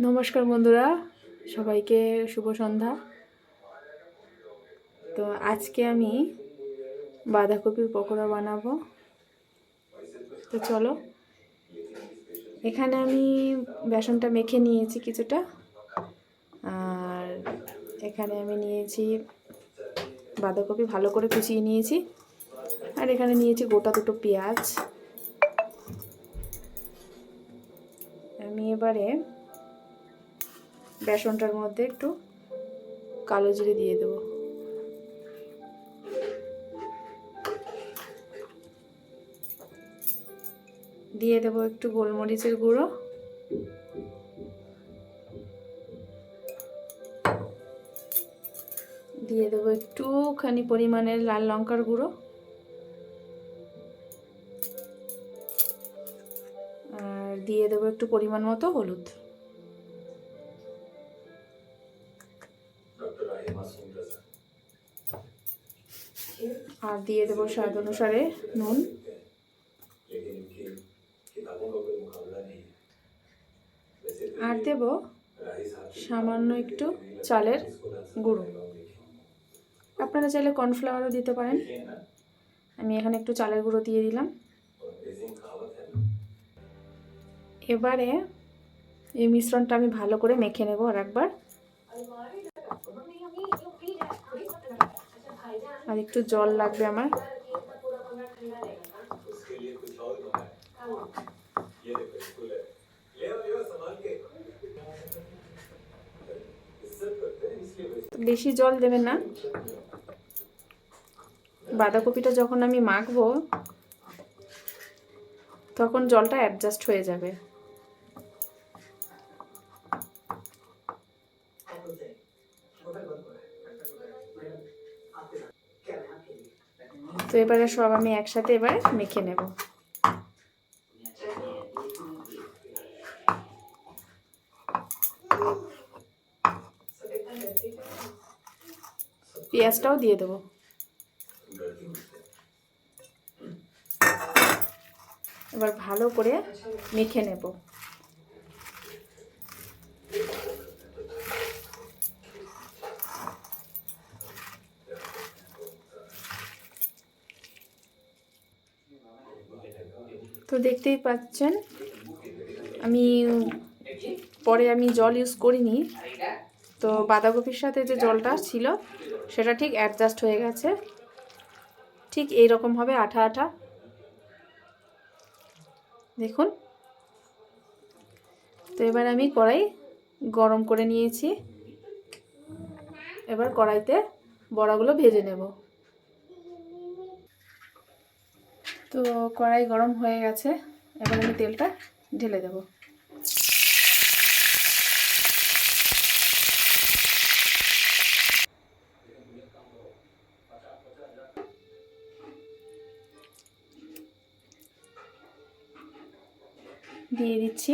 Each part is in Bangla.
নমস্কার বন্ধুরা, সবাইকে শুভ সন্ধ্যা। তো আজকে আমি বাঁধাকপির পকোড়া বানাবো। তো চলো, এখানে আমি বেসনটা মেখে নিয়েছি কিছুটা, আর এখানে আমি নিয়েছি বাঁধাকপি ভালো করে কুচিয়ে নিয়েছি, আর এখানে নিয়েছি গোটা দুটো পেঁয়াজ। আমি এবারে বেসনটার মধ্যে একটু কালো জিরে দিয়ে দেবো। দিয়ে দেবো একটু গোলমরিচের গুঁড়ো, দিয়ে দেবো একটুখানি পরিমাণের লাল লঙ্কার গুঁড়ো, আর দিয়ে দেবো একটু পরিমাণ মতো হলুদ। আর দিয়ে দেবো স্বাদ অনুসারে নুন। আর দেব সামান্য একটু চালের গুঁড়ো। আপনারা চাইলে কর্নফ্লাওয়ারও দিতে পারেন, আমি এখানে একটু চালের গুঁড়ো দিয়ে দিলাম। এবারে এই মিশ্রণটা আমি ভালো করে মেখে নেব আর একবার। আর একটু জল লাগবে আমার। বেশি জল দেবেন না, বাঁধাকপিটা যখন আমি মাখবো তখন জলটা অ্যাডজাস্ট হয়ে যাবে। তো এবারে সব আমি একসাথে এবারে মেখে নেব। পেঁয়াজটাও দিয়ে দেবো। এবার ভালো করে মেখে নেব। তো দেখতেই পাচ্ছেন আমি জল ইউজ করিনি, তো বাঁধাকপির সাথে যে জলটা ছিল সেটা ঠিক অ্যাডজাস্ট হয়ে গেছে। ঠিক এইরকম হবে, আঠা আঠা, দেখুন। তো এবার আমি কড়াই গরম করে নিয়েছি, এবার কড়াইতে বড়াগুলো ভেজে নেব। তো কড়াই গরম হয়ে গেছে, এবার আমি তেলটা ঢেলে দেব। দিয়ে দিচ্ছি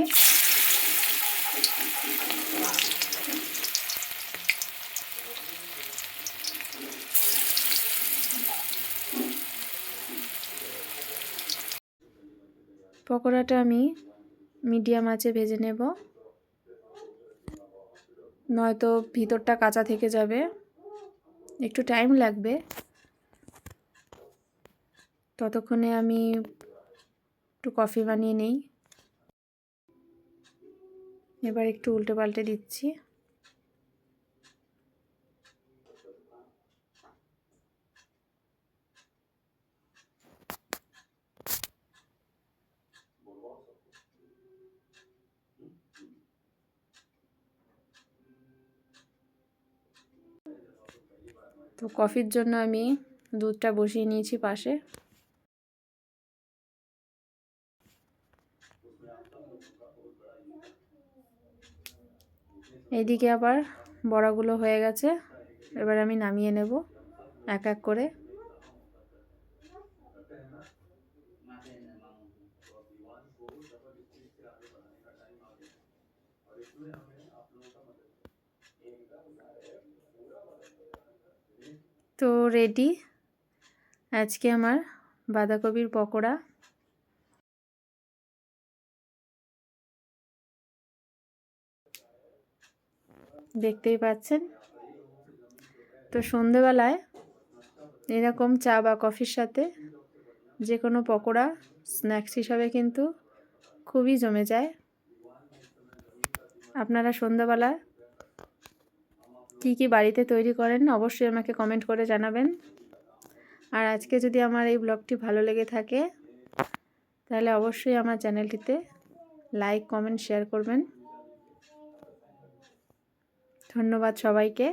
পকোড়াটা আমি মিডিয়াম আঁচে ভেজে নেব, নয়তো ভিতরটা কাঁচা থেকে যাবে, একটু টাইম লাগবে। ততক্ষণে আমি একটু কফি বানিয়ে নেই। এবার একটু উল্টে পাল্টে দিচ্ছি। তো কফির জন্য আমি দুধটা বসিয়ে নিয়েছি পাশে। এইদিকে আবার বড়াগুলো হয়ে গেছে, এবার আমি নামিয়ে নেব এক এক করে। তো রেডি আজকে আমার বাঁধাকপির পকোড়া। দেখতেই পাচ্ছেন। তো সন্ধেবেলায় এরকম চা বা কফির সাথে যে কোনো পকোড়া স্ন্যাক্স হিসাবে কিন্তু খুবই জমে যায়। আপনারা সন্ধ্যাবেলা কী বাড়িতে তৈরি করেন অবশ্যই আমাকে কমেন্ট করে জানাবেন। আর আজকে যদি আমার এই ব্লগটি ভালো লেগে থাকে তাহলে অবশ্যই আমার চ্যানেলটিতে লাইক, কমেন্ট, শেয়ার করবেন। ধন্যবাদ সবাইকে।